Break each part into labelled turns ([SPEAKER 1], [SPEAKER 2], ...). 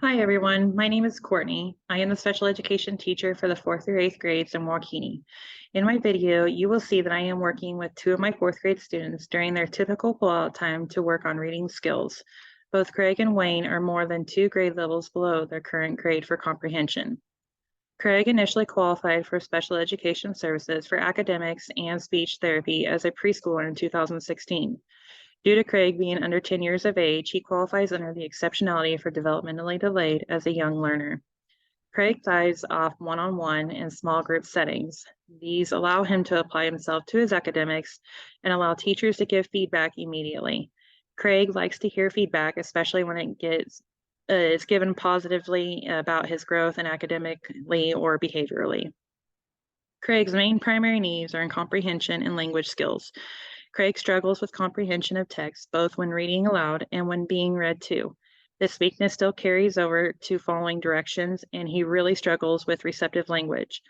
[SPEAKER 1] Hi, everyone. My name is Courtney. I am the special education teacher for the 4th through 8th grades in Waukene. In my video, you will see that I am working with two of my 4th grade students during their typical pull-out time to work on reading skills. Both Craig and Wayne are more than 2 grade levels below their current grade for comprehension. Craig initially qualified for special education services for academics and speech therapy as a preschooler in 2016. Due to Craig being under 10 years of age, he qualifies under the exceptionality for developmentally delayed as a young learner. Craig thrives off one-on-one and small group settings. These allow him to apply himself to his academics and allow teachers to give feedback immediately. Craig likes to hear feedback, especially when it's given positively about his growth and academically or behaviorally. Craig's main primary needs are in comprehension and language skills. Craig struggles with comprehension of text, both when reading aloud and when being read to. This weakness still carries over to following directions, and he really struggles with receptive language.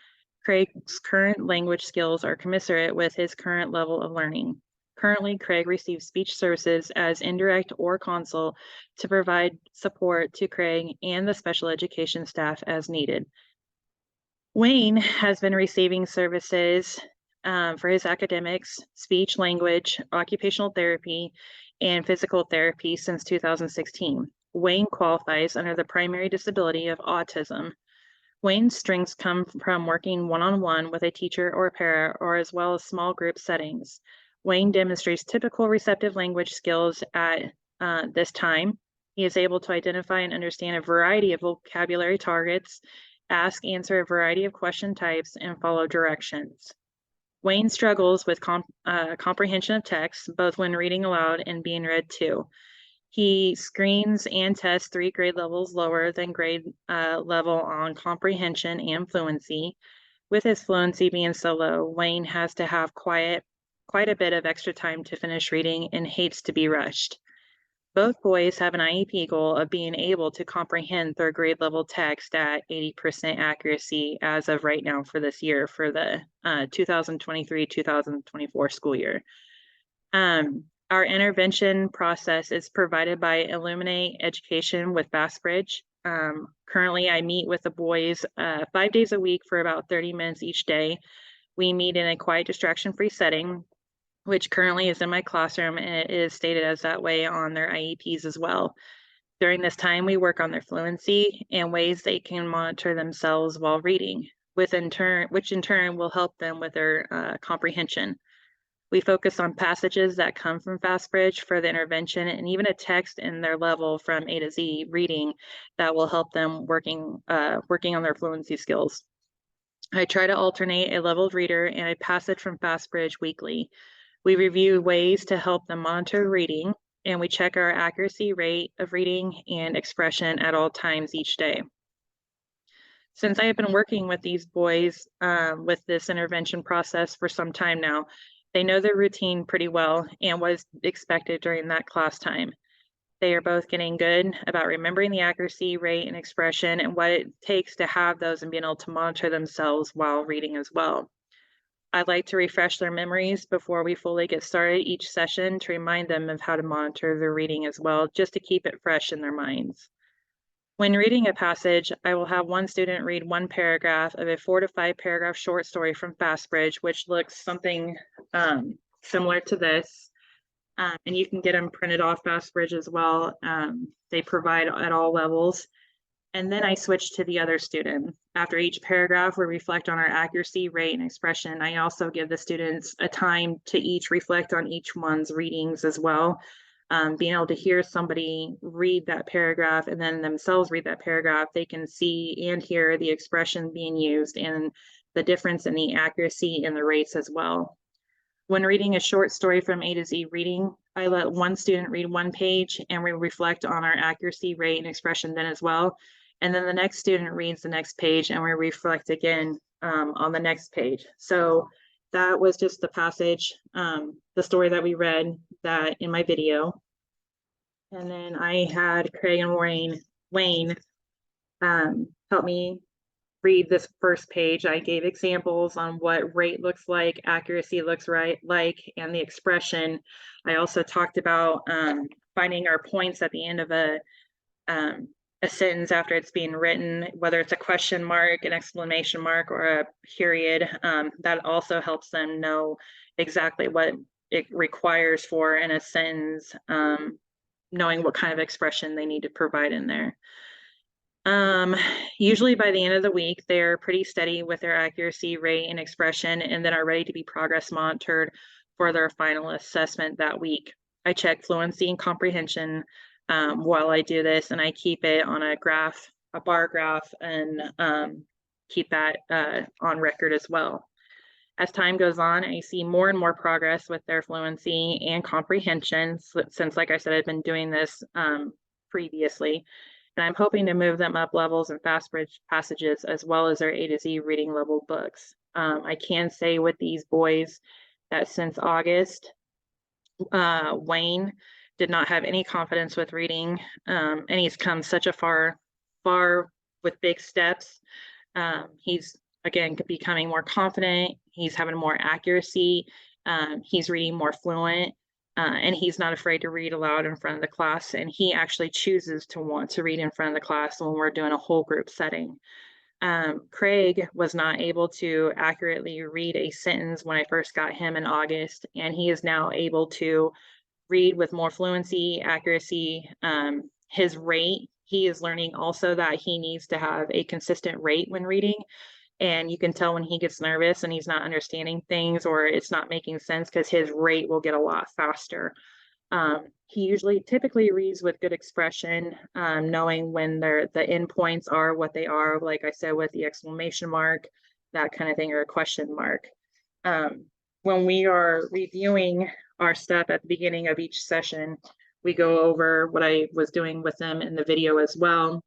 [SPEAKER 1] Craig's current language skills are commensurate with his current level of learning. Currently, Craig receives speech services as indirect or consul to provide support to Craig and the special education staff as needed. Wayne has been receiving services for his academics, speech, language, occupational therapy, and physical therapy since 2016. Wayne qualifies under the primary disability of autism. Wayne's strengths come from working one-on-one with a teacher or para, or as well as small group settings. Wayne demonstrates typical receptive language skills at this time. He is able to identify and understand a variety of vocabulary targets, answer a variety of question types, and follow directions. Wayne struggles with comprehension of text, both when reading aloud and being read to. He screens and tests 3 grade levels lower than grade level on comprehension and fluency. With his fluency being so low, Wayne has to have quite a bit of extra time to finish reading and hates to be rushed. Both boys have an IEP goal of being able to comprehend 3rd grade level text at 80% accuracy as of right now for this year, for the 2023-2024 school year. Our intervention process is provided by Illuminate Education with Bass Bridge. Currently, I meet with the boys 5 days a week for about 30 minutes each day. We meet in a quiet, distraction-free setting, which currently is in my classroom, and it is stated as that way on their IEPs as well. During this time, we work on their fluency and ways they can monitor themselves while reading, which in turn will help them with their comprehension. We focus on passages that come from FastBridge for the intervention, and even a text in their level from A to Z reading that will help them working on their fluency skills. I try to alternate a leveled reader and a passage from FastBridge weekly. We review ways to help them monitor reading, and we check our accuracy rate of reading and expression at all times each day. Since I have been working with these boys with this intervention process for some time now, they know their routine pretty well and what is expected during that class time. They are both getting good about remembering the accuracy rate and expression and what it takes to have those and being able to monitor themselves while reading as well. I'd like to refresh their memories before we fully get started each session to remind them of how to monitor their reading as well, just to keep it fresh in their minds. When reading a passage, I will have one student read one paragraph of a 4 to 5 paragraph short story from FastBridge, which looks something similar to this. And you can get them printed off FastBridge as well. They provide at all levels. And then I switch to the other student. After each paragraph, we reflect on our accuracy, rate, and expression. I also give the students a time to each reflect on each one's readings as well. Being able to hear somebody read that paragraph and then themselves read that paragraph, they can see and hear the expression being used and the difference in the accuracy and the rates as well. When reading a short story from A to Z reading, I let one student read one page and we reflect on our accuracy, rate, and expression then as well. And then the next student reads the next page and we reflect again on the next page. So that was just the passage, the story that we read that in my video. And then I had Craig and Wayne help me read this first page. I gave examples on what rate looks like, accuracy looks like, and the expression. I also talked about finding our points at the end of a sentence after it's being written, whether it's a question mark, an exclamation mark, or a period. That also helps them know exactly what it requires for in a sentence, knowing what kind of expression they need to provide in there. Usually by the end of the week, they're pretty steady with their accuracy rate and expression, and then are ready to be progress monitored for their final assessment that week. I check fluency and comprehension while I do this, and I keep it on a graph, a bar graph, and keep that on record as well. As time goes on, I see more and more progress with their fluency and comprehension since, like I said, I've been doing this previously. And I'm hoping to move them up levels in fast bridge passages as well as their A to Z reading level books. I can say with these boys that since August, Wayne did not have any confidence with reading, and he's come such a far with big steps. He's again becoming more confident. He's having more accuracy. He's reading more fluent. And he's not afraid to read aloud in front of the class. And he actually chooses to want to read in front of the class when we're doing a whole group setting. Craig was not able to accurately read a sentence when I first got him in August, and he is now able to read with more fluency, accuracy. His rate, he is learning also that he needs to have a consistent rate when reading. And you can tell when he gets nervous and he's not understanding things or it's not making sense because his rate will get a lot faster. He typically reads with good expression, knowing when the endpoints are what they are, like I said, with the exclamation mark, that kind of thing, or a question mark. When we are reviewing our stuff at the beginning of each session, we go over what I was doing with them in the video as well.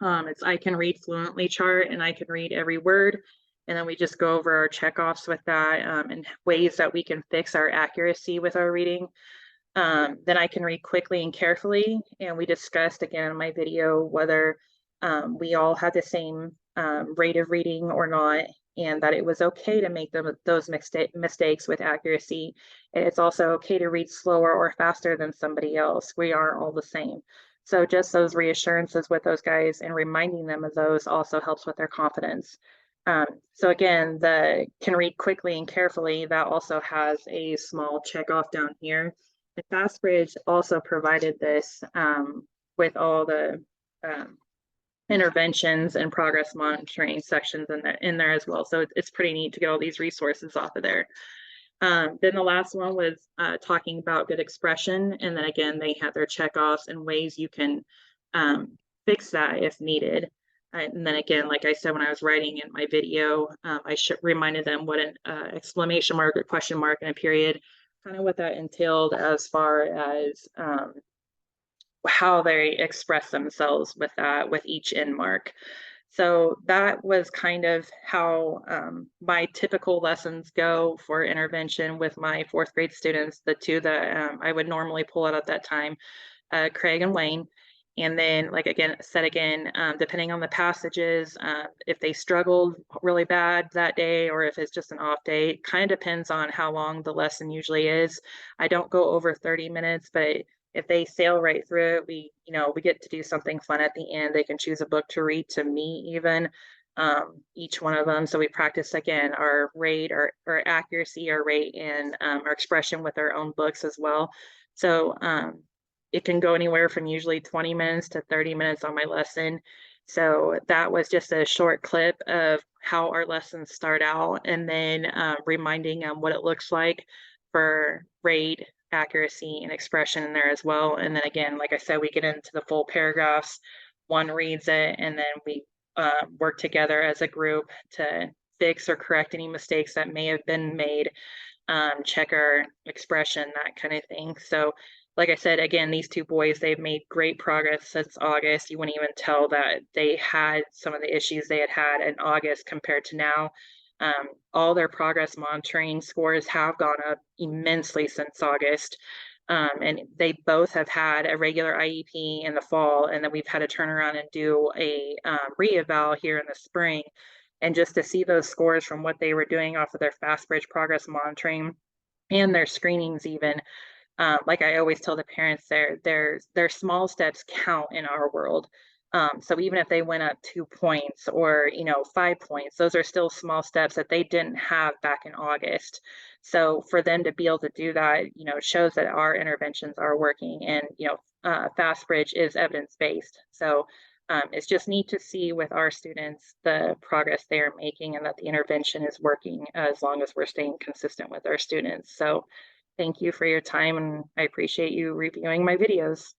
[SPEAKER 1] It's I can read fluently chart and I can read every word. And then we just go over our checkoffs with that and ways that we can fix our accuracy with our reading. Then I can read quickly and carefully. And we discussed again in my video whether we all had the same rate of reading or not, and that it was okay to make those mistakes with accuracy. It's also okay to read slower or faster than somebody else. We aren't all the same. So just those reassurances with those guys and reminding them of those also helps with their confidence. So again, the can read quickly and carefully, that also has a small check off down here. The FastBridge also provided this with all the interventions and progress monitoring sections in there as well. So it's pretty neat to get all these resources off of there. Then the last one was talking about good expression. And then again, they have their checkoffs and ways you can fix that if needed. And then again, like I said, when I was writing in my video, I reminded them what an exclamation mark, a question mark, and a period, kind of what that entailed as far as how they express themselves with that, with each end mark. So that was kind of how my typical lessons go for intervention with my fourth grade students, the two that I would normally pull out at that time, Craig and Wayne. And then, like depending on the passages, if they struggled really bad that day or if it's just an off day, it kind of depends on how long the lesson usually is. I don't go over 30 minutes, but if they sail right through it, we get to do something fun at the end. They can choose a book to read to me even, each one of them. So we practice again our rate, our accuracy, our rate, and our expression with our own books as well. So it can go anywhere from usually 20 minutes to 30 minutes on my lesson. So that was just a short clip of how our lessons start out, and then reminding them what it looks like for rate, accuracy, and expression in there as well. And then again, like I said, we get into the full paragraphs. One reads it, and then we work together as a group to fix or correct any mistakes that may have been made, check our expression, that kind of thing. So like I said, again, these two boys, they've made great progress since August. You wouldn't even tell that they had some of the issues they had in August compared to now. All their progress monitoring scores have gone up immensely since August. And they both have had a regular IEP in the fall, and then we've had to turn around and do a re-eval here in the spring. And just to see those scores from what they were doing off of their FastBridge progress monitoring and their screenings even, like I always tell the parents, their small steps count in our world. So even if they went up 2 points or, 5 points, those are still small steps that they didn't have back in August. So for them to be able to do that, shows that our interventions are working, and, Fast Bridge is evidence-based. So it's just neat to see with our students the progress they are making, and that the intervention is working as long as we're staying consistent with our students. So thank you for your time, and I appreciate you reviewing my videos.